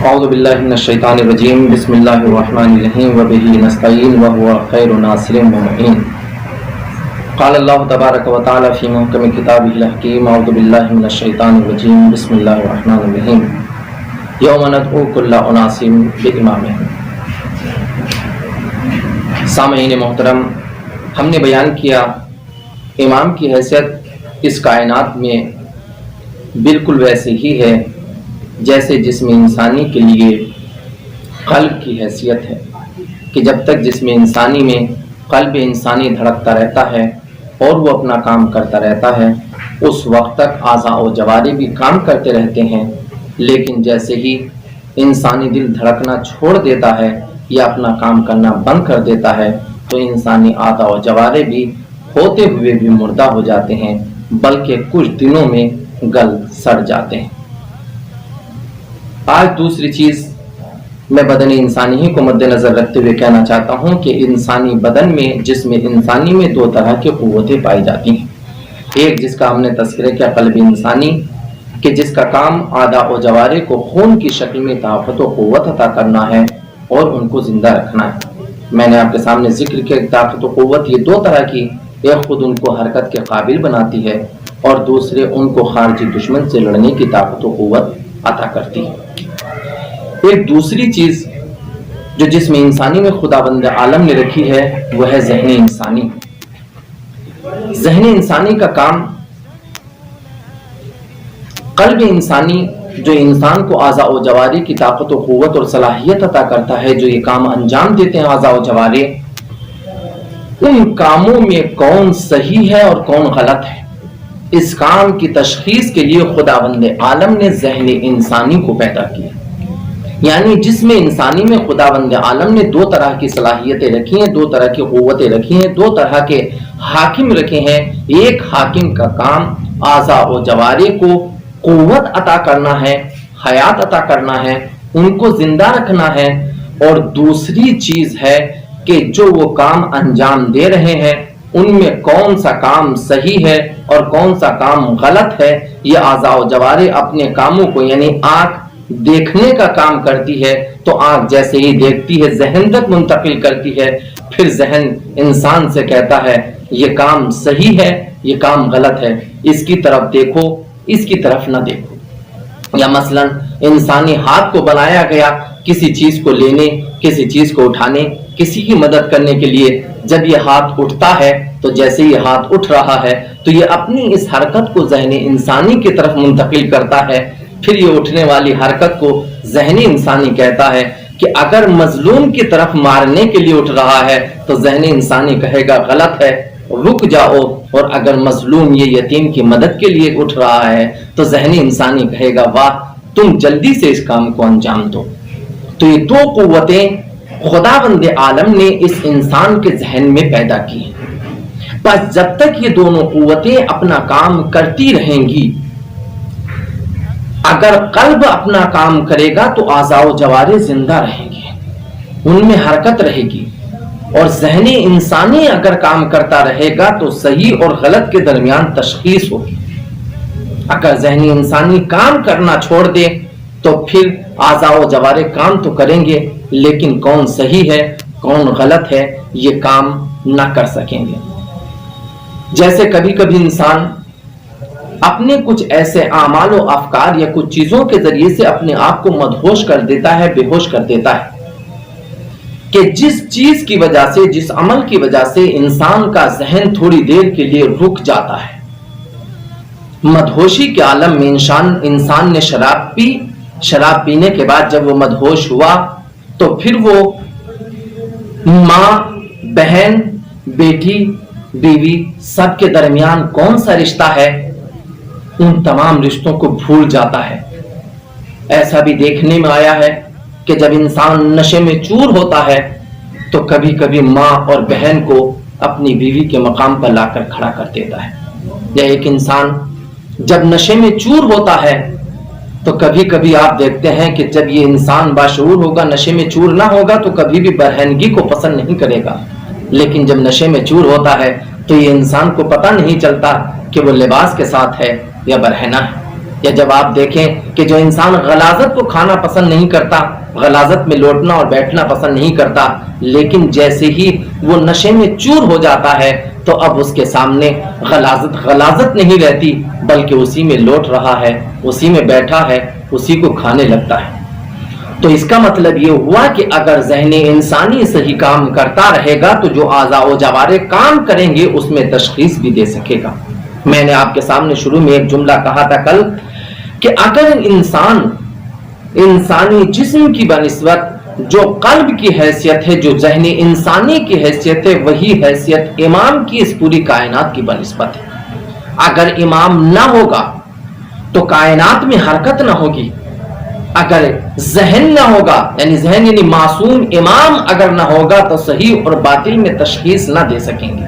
اعوذ باللہ من الشیطان الرجیم بسم اللہ الرحمن الرحیم وبہ نستعین وهو خیر ناصر ومعین قال اللہ تبارک و تعالی فی محکم کتابہ الحکیم اعوذ باللہ من الشیطان الرجیم بسم اللہ الرحمن الرحیم یوم ندعو کل اناس بامامہم۔ سامعین محترم، ہم نے بیان کیا امام کی حیثیت اس کائنات میں بالکل ویسے ہی ہے جیسے جسم انسانی کے لیے قلب کی حیثیت ہے، کہ جب تک جسم انسانی میں قلب انسانی دھڑکتا رہتا ہے اور وہ اپنا کام کرتا رہتا ہے اس وقت تک اعضاء و جوارح بھی کام کرتے رہتے ہیں، لیکن جیسے ہی انسانی دل دھڑکنا چھوڑ دیتا ہے یا اپنا کام کرنا بند کر دیتا ہے تو انسانی اعضاء و جوارح بھی ہوتے ہوئے بھی مردہ ہو جاتے ہیں، بلکہ کچھ دنوں میں گل سڑ جاتے ہیں۔ آج دوسری چیز میں بدن انسانی ہی کو مد نظر رکھتے ہوئے کہنا چاہتا ہوں کہ انسانی بدن میں جسم انسانی میں دو طرح کی قوتیں پائی جاتی ہیں۔ ایک جس کا ہم نے تذکرہ کیا قلب انسانی، کہ جس کا کام اعضاء و جوارح کو خون کی شکل میں طاقت و قوت عطا کرنا ہے اور ان کو زندہ رکھنا ہے۔ میں نے آپ کے سامنے ذکر کیا طاقت و قوت یہ دو طرح کی، ایک خود ان کو حرکت کے قابل بناتی ہے اور دوسرے ان کو خارجی دشمن سے لڑنے کی طاقت و قوت عطا کرتی ہے۔ ایک دوسری چیز جو جسم انسانی میں خداوند عالم نے رکھی ہے وہ ہے ذہن انسانی۔ ذہن انسانی کا کام قلب انسانی جو انسان کو اعضاء و جوارح کی طاقت و قوت اور صلاحیت عطا کرتا ہے، جو یہ کام انجام دیتے ہیں اعضاء و جوارح، ان کاموں میں کون صحیح ہے اور کون غلط ہے، اس کام کی تشخیص کے لیے خداوند عالم نے ذہن انسانی کو پیدا کیا۔ یعنی جسم انسانی میں خداوند عالم نے دو طرح کی صلاحیتیں رکھی ہیں، دو طرح کی قوتیں رکھی ہیں، دو طرح کے حاکم رکھے ہیں۔ ایک حاکم کا کام اعضاء و جوارح کو قوت عطا کرنا ہے، حیات عطا کرنا ہے، ان کو زندہ رکھنا ہے، اور دوسری چیز ہے کہ جو وہ کام انجام دے رہے ہیں ان میں کون سا کام صحیح ہے اور کون سا کام غلط ہے۔ یہ اعضاء و جوارح اپنے کاموں کو، یعنی آنکھ دیکھنے کا کام کرتی ہے تو آنکھ جیسے ہی دیکھتی ہے ذہن تک منتقل کرتی ہے، پھر ذہن انسان سے کہتا ہے یہ کام صحیح ہے، یہ کام غلط ہے، اس کی طرف دیکھو، اس کی طرف نہ دیکھو۔ یا مثلا انسانی ہاتھ کو بنایا گیا کسی چیز کو لینے، کسی چیز کو اٹھانے، کسی کی مدد کرنے کے لیے۔ جب یہ ہاتھ اٹھتا ہے تو جیسے یہ ہاتھ اٹھ رہا ہے تو یہ اپنی اس حرکت کو ذہن انسانی کی طرف منتقل کرتا ہے، پھر یہ اٹھنے والی حرکت کو ذہن انسانی کہتا ہے کہ اگر مظلوم کی طرف مارنے کے لیے اٹھ رہا ہے تو ذہن انسانی کہے گا غلط ہے، رک جاؤ، اور اگر مظلوم یہ یتیم کی مدد کے لیے اٹھ رہا ہے تو ذہن انسانی کہے گا واہ، تم جلدی سے اس کام کو انجام دو۔ تو یہ دو قوتیں خداوند عالم نے اس انسان کے ذہن میں پیدا کی ہیں۔ بس جب تک یہ دونوں قوتیں اپنا کام کرتی رہیں گی، اگر قلب اپنا کام کرے گا تو اعضاء و جوارح زندہ رہیں گے، ان میں حرکت رہے گی، اور ذہن انسانی اگر کام کرتا رہے گا تو صحیح اور غلط کے درمیان تشخیص ہوگی۔ اگر ذہن انسانی کام کرنا چھوڑ دے تو پھر اعضاء و جوارح کام تو کریں گے لیکن کون صحیح ہے کون غلط ہے یہ کام نہ کر سکیں گے۔ جیسے کبھی کبھی انسان اپنے کچھ ایسے اعمال و افکار یا کچھ چیزوں کے ذریعے سے اپنے آپ کو مدہوش کر دیتا ہے، بے ہوش کر دیتا ہے، کہ جس چیز کی وجہ سے، جس عمل کی وجہ سے انسان کا ذہن تھوڑی دیر کے لیے رک جاتا ہے۔ مدہوشی کے عالم میں انسان نے شراب پی، شراب پینے کے بعد جب وہ مدہوش ہوا تو پھر وہ ماں، بہن، بیٹی، بیوی سب کے درمیان کون سا رشتہ ہے، ان تمام رشتوں کو بھول جاتا ہے۔ ایسا بھی دیکھنے میں آیا ہے کہ جب انسان نشے میں چور ہوتا ہے تو کبھی کبھی ماں اور بہن کو اپنی بیوی کے مقام پر لا کر کھڑا کر دیتا ہے۔ یا ایک انسان جب نشے میں چور ہوتا ہے تو کبھی کبھی آپ دیکھتے ہیں کہ جب یہ انسان باشعور ہوگا، نشے میں چور نہ ہوگا تو کبھی بھی برہنگی کو پسند نہیں کرے گا، لیکن جب نشے میں چور ہوتا ہے تو یہ انسان کو پتہ نہیں چلتا کہ وہ لباس کے ساتھ ہے یا برہنہ ہے۔ یا جب آپ دیکھیں کہ جو انسان غلاظت کو کھانا پسند نہیں کرتا، غلاظت میں لوٹنا اور بیٹھنا پسند نہیں کرتا، لیکن جیسے ہی وہ نشے میں چور ہو جاتا ہے تو اب اس کے سامنے غلاظت نہیں رہتی، بلکہ اسی میں لوٹ رہا ہے، اسی میں بیٹھا ہے، اسی کو کھانے لگتا ہے۔ تو اس کا مطلب یہ ہوا کہ اگر ذہن انسانی صحیح کام کرتا رہے گا تو جو اعضاء و جوارح کام کریں گے اس میں تشخیص بھی دے سکے گا۔ میں نے آپ کے سامنے شروع میں ایک جملہ کہا تھا کل کہ اگر انسانی جسم کی بنسبت جو قلب کی حیثیت ہے، جو ذہن انسانی کی حیثیت ہے، وہی حیثیت امام کی اس پوری کائنات کی بنسبت ہے۔ اگر امام نہ ہوگا تو کائنات میں حرکت نہ ہوگی، اگر ذہن نہ ہوگا ذہن یعنی معصوم امام اگر نہ ہوگا تو صحیح اور باطل میں تشخیص نہ دے سکیں گے۔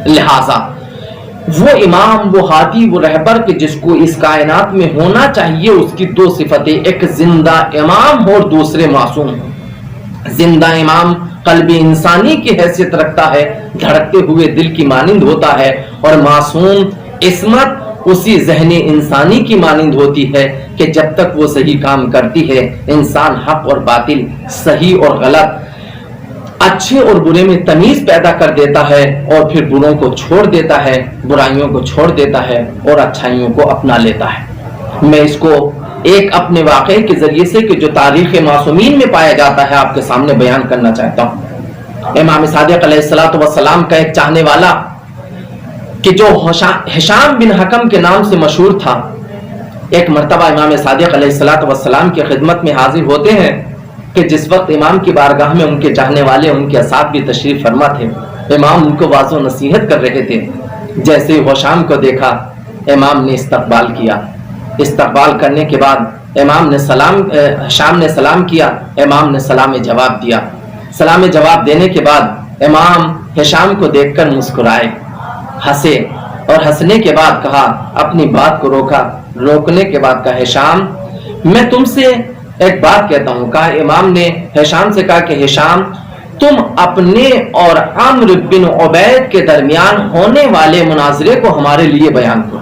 لہذا وہ امام، وہ ہادی، وہ رہبر کہ جس کو اس کائنات میں ہونا چاہیے، اس کی دو صفتیں، ایک زندہ امام اور دوسرے معصوم ہو۔ زندہ امام قلب انسانی کی حیثیت رکھتا ہے، دھڑکتے ہوئے دل کی مانند ہوتا ہے، اور معصوم عصمت اسی ذہن انسانی کی مانند ہوتی ہے کہ جب تک وہ صحیح کام کرتی ہے انسان حق اور باطل، صحیح اور غلط، اچھے اور برے میں تمیز پیدا کر دیتا ہے، اور پھر بروں کو چھوڑ دیتا ہے، برائیوں کو چھوڑ دیتا ہے اور اچھائیوں کو اپنا لیتا ہے۔ میں اس کو ایک اپنے واقعے کے ذریعے سے کہ جو تاریخ معصومین میں پایا جاتا ہے آپ کے سامنے بیان کرنا چاہتا ہوں۔ امام صادق علیہ السلام کا ایک چاہنے والا کہ جو ہشام بن حکم کے نام سے مشہور تھا، ایک مرتبہ امام صادق علیہ السلام کی خدمت میں حاضر ہوتے ہیں کہ جس وقت امام کی بارگاہ میں ان کے چاہنے والے، ان کے اصحاب بھی تشریف فرما تھے۔ امام ان کو واضح و نصیحت کر رہے تھے۔ جیسے ہشام کو دیکھا، امام نے استقبال کیا۔ استقبال کرنے کے بعد ہشام نے سلام کیا، امام نے سلام جواب دیا۔ سلام جواب دینے کے بعد امام ہشام کو دیکھ کر مسکرائے، ہنسے، اور ہنسنے کے بعد کہا، اپنی بات کو روکا، روکنے کے بعد کہا، ہشام میں تم سے ایک بات کہتا ہوں۔ کہا امام نے ہشام سے کہا کہ ہشام تم اپنے اور عمرو بن عبید کے درمیان ہونے والے مناظرے کو ہمارے لیے بیان کرو۔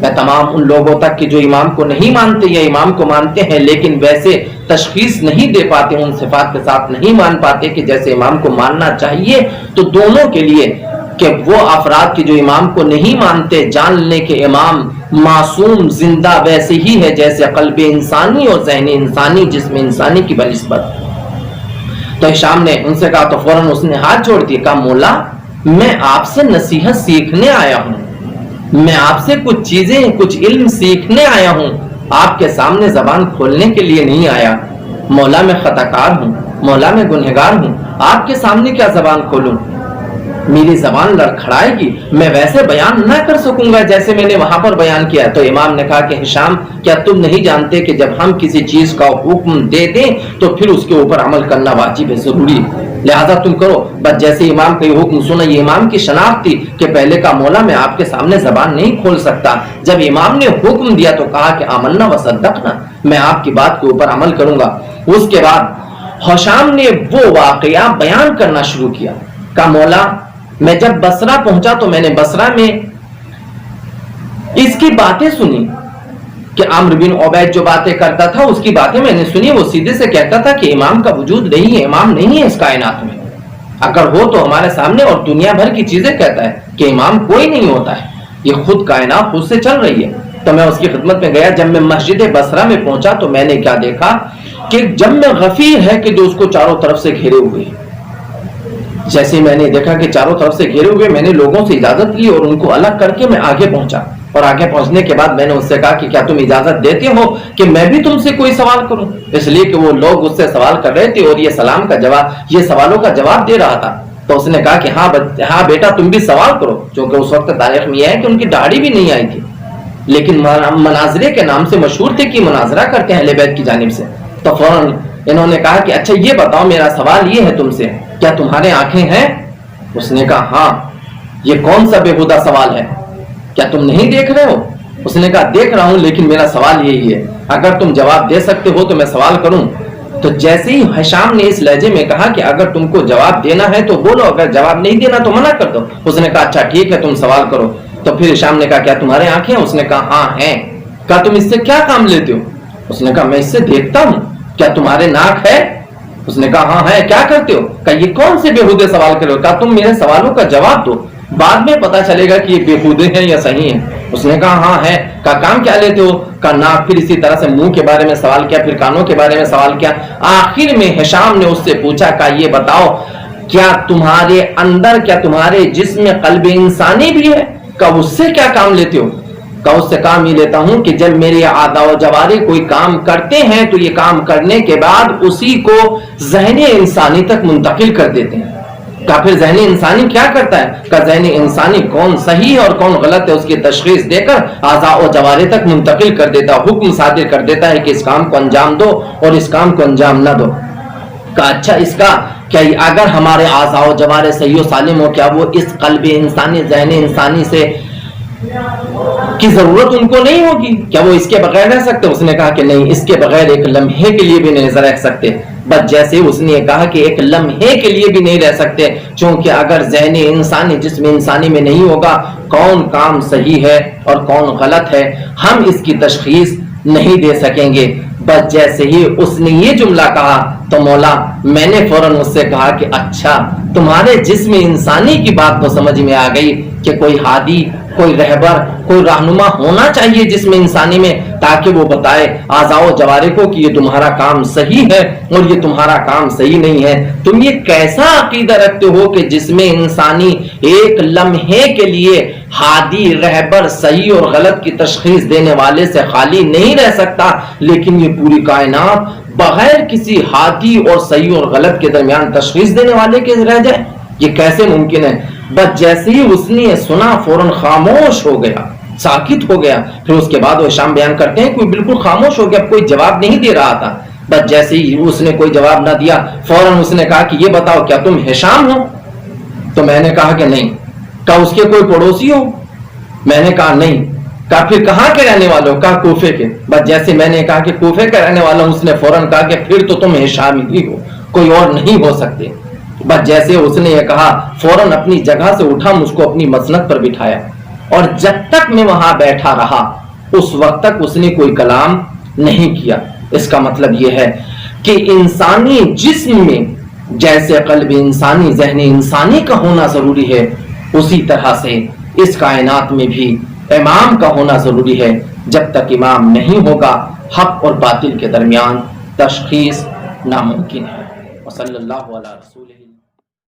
میں تمام ان لوگوں تک کہ جو امام کو نہیں مانتے یا امام کو مانتے ہیں لیکن ویسے تشخیص نہیں دے پاتے، ان صفات کے ساتھ نہیں مان پاتے کہ جیسے امام کو ماننا چاہیے، تو دونوں کے لیے کہ وہ افراد کی جو امام کو نہیں مانتے جان لیں کہ امام معصوم زندہ ویسے ہی ہے جیسے قلب انسانی اور ذہن انسانی، جسم انسانی کی بنسبت۔ تو ہشام نے ان سے کہا تو فوراً اس نے ہاتھ جوڑ دیا، کہا مولا میں آپ سے نصیحت سیکھنے آیا ہوں، میں آپ سے کچھ چیزیں، کچھ علم سیکھنے آیا ہوں، آپ کے سامنے زبان کھولنے کے لیے نہیں آیا۔ مولا میں خطا کار ہوں، مولا میں گنہگار ہوں، آپ کے سامنے کیا زبان کھولوں؟ میری زبان لڑکھڑائے گی، میں ویسے بیان نہ کر سکوں گا جیسے میں نے وہاں پر بیان کیا۔ تو امام نے کہا کہ ہشام کیا تم نہیں جانتے کہ جب ہم کسی چیز کا حکم دے دیں تو پھر اس کے اوپر عمل کرنا واجب ہے، ضروری ہے، لہذا تم کرو۔ بس جیسے امام کا یہ حکم سنا، یہ امام کی شناخت تھی کہ پہلے کا مولا میں آپ کے سامنے زبان نہیں کھول سکتا۔ جب امام نے حکم دیا تو کہا کہ آمنا و صدقنا، میں آپ کی بات کے اوپر عمل کروں گا۔ اس کے بعد ہشام نے وہ واقعہ بیان کرنا شروع کیا، کہا مولا میں جب بصرہ پہنچا تو میں نے بصرہ میں اس کی باتیں سنی کہ عمرو بن عبید جو باتیں کرتا تھا اس کی باتیں میں نے سنی۔ وہ سیدھے سے کہتا تھا کہ امام کا وجود نہیں ہے، امام نہیں ہے اس کائنات میں، اگر ہو تو ہمارے سامنے، اور دنیا بھر کی چیزیں کہتا ہے کہ امام کوئی نہیں ہوتا ہے، یہ خود کائنات خود سے چل رہی ہے۔ تو میں اس کی خدمت میں گیا۔ جب میں مسجد بصرہ میں پہنچا تو میں نے کیا دیکھا کہ جب میں غفیر ہے کہ جو اس کو چاروں طرف سے گھیرے ہوئے، جیسے میں نے دیکھا کہ چاروں طرف سے گھیرے ہوئے، میں نے لوگوں سے اجازت لی اور ان کو الگ کر کے میں آگے پہنچا، اور آگے پہنچنے کے بعد میں نے اس سے کہا کہ کیا تم اجازت دیتے ہو کہ میں بھی تم سے کوئی سوال کروں؟ اس لیے کہ وہ لوگ اس سے سوال کر رہے تھے اور یہ سلام کا جواب، یہ سوالوں کا جواب دے رہا تھا۔ تو اس نے کہا کہ ہاں بیٹا تم بھی سوال کرو، چونکہ اس وقت تاریخ میں یہ ہے کہ ان کی داڑھی بھی نہیں آئی تھی، لیکن مناظرے کے نام سے مشہور تھے کہ مناظرہ کرتے ہیں اہل بیت کی جانب سے۔ تو فوراً انہوں نے کہا کہ اچھا یہ بتاؤ، میرا سوال یہ ہے تم سے، کیا تمہارے آنکھیں ہیں؟ اس نے کہا ہاں۔ یہ کون سا بےہودہ سوال ہے، کیا تم نہیں دیکھ رہے ہو؟ اس نے کہا دیکھ رہا ہوں، لیکن میرا سوال یہی ہے، اگر تم جواب دے سکتے ہو تو میں سوال کروں۔ تو جیسے ہی ہشام نے اس لہجے میں کہا کہ اگر تم کو جواب دینا ہے تو بولو، اگر جواب نہیں دینا تو منع کر دو۔ اس نے کہا اچھا ٹھیک ہے تم سوال کرو۔ تو پھر ہشام نے کہا کیا تمہارے آنکھیں ہیں؟ اس نے کہا ہاں ہیں۔ کہا تم اس سے کیا کام لیتے ہو؟ اس نے کہا میں اس سے دیکھتا ہوں. کیا تمہارے ناک ہے؟ اس نے کہا ہاں ہے. کیا کرتے ہو؟ کہا یہ کون سے بےہودے سوال کر رہے ہو؟ کہا تم میرے سوالوں کا جواب دو، بعد میں پتا چلے گا کہ یہ بےہودے ہیں یا صحیح ہیں. اس نے کہا ہاں ہے. کہا کام کیا لیتے ہو؟ کہا ناک. پھر اسی طرح سے منہ کے بارے میں سوال کیا، پھر کانوں کے بارے میں سوال کیا. آخر میں ہشام نے اس سے پوچھا کہا یہ بتاؤ کیا تمہارے اندر، کیا تمہارے جسم میں قلب انسانی بھی ہے؟ کہا اس سے کیا کام لیتے ہو؟ کہا اس سے کام یہ لیتا ہوں کہ جب میرے اعضاء و جوارح کوئی کام کرتے ہیں تو یہ کام کرنے کے بعد اسی کو ذہن انسانی تک منتقل کر دیتے ہیں. کہا پھر ذہن انسانی کیا کرتا ہے؟ کہا ذہن انسانی کون صحیح ہے اور کون غلط ہے اس کی تشخیص دے کر اعضاء و جوارح تک منتقل کر دیتا، حکم صادر کر دیتا ہے کہ اس کام کو انجام دو اور اس کام کو انجام نہ دو. کہا اچھا اس کا کیا اگر ہمارے اعضاء و جوارح صحیح و سالم ہو، کیا وہ اس قلب انسانی، ذہن انسانی سے کی ضرورت ان کو نہیں ہوگی؟ کیا وہ اس کے بغیر رہ سکتے؟ اس نے کہا کہ نہیں، اس کے بغیر ایک لمحے کے لیے بھی نہیں رہ سکتے. بس جیسے اس نے کہا کہ ایک لمحے کے لیے بھی نہیں رہ سکتے، چونکہ اگر ذہن انسانی جسم انسانی میں نہیں ہوگا، کون کام صحیح ہے اور کون غلط ہے ہم اس کی تشخیص نہیں دے سکیں گے. بس جیسے ہی اس نے یہ جملہ کہا تو مولا میں نے فوراً اس سے کہا کہ اچھا تمہارے جسم انسانی کی بات تو سمجھ میں آ گئی کہ کوئی ہادی، کوئی رہبر، کوئی رہنما ہونا چاہیے جسم انسانی میں، تاکہ وہ بتائے اعضاء و جوارح کو کہ یہ تمہارا کام صحیح ہے اور یہ تمہارا کام صحیح نہیں ہے. تم یہ کیسا عقیدہ رکھتے ہو کہ جسم انسانی ایک لمحے کے لیے ہادی، رہبر، صحیح اور غلط کی تشخیص دینے والے سے خالی نہیں رہ سکتا، لیکن یہ پوری کائنات بغیر کسی ہادی اور صحیح اور غلط کے درمیان تشخیص دینے والے کے رہ جائے؟ یہ کیسے ممکن ہے؟ بس جیسے ہی اس نے سنا فوراً خاموش ہو گیا، ساکت ہو گیا. پھر اس کے بعد وہ ہشام بیان کرتے ہیں کوئی بالکل خاموش ہو گیا، کوئی جواب نہیں دے رہا تھا. بس جیسے ہی اس نے کوئی جواب نہ دیا فوراً اس نے کہا کہ یہ بتاؤ کیا تم ہشام ہو؟ تو میں نے کہا کہ نہیں. کہا اس کے کوئی پڑوسی ہو؟ میں نے کہا نہیں. کہا پھر کہاں کے رہنے والے ہو؟ کہا کوفے کے. بس جیسے میں نے کہا کہ کوفے کا رہنے والا ہوں، اس نے فوراً کہا کہ پھر تو تم ہشام ہی ہو، کوئی اور نہیں ہو سکتے. بس جیسے اس نے یہ کہا فوراً اپنی جگہ سے اٹھا، مجھ کو اپنی مسند پر بٹھایا اور جب تک میں وہاں بیٹھا رہا اس وقت تک اس نے کوئی کلام نہیں کیا. اس کا مطلب یہ ہے کہ انسانی جسم میں جیسے قلب انسانی، ذہن انسانی کا ہونا ضروری ہے، اسی طرح سے اس کائنات میں بھی امام کا ہونا ضروری ہے. جب تک امام نہیں ہوگا حق اور باطل کے درمیان تشخیص ناممکن ہے. وصلی اللہ علیہ رسول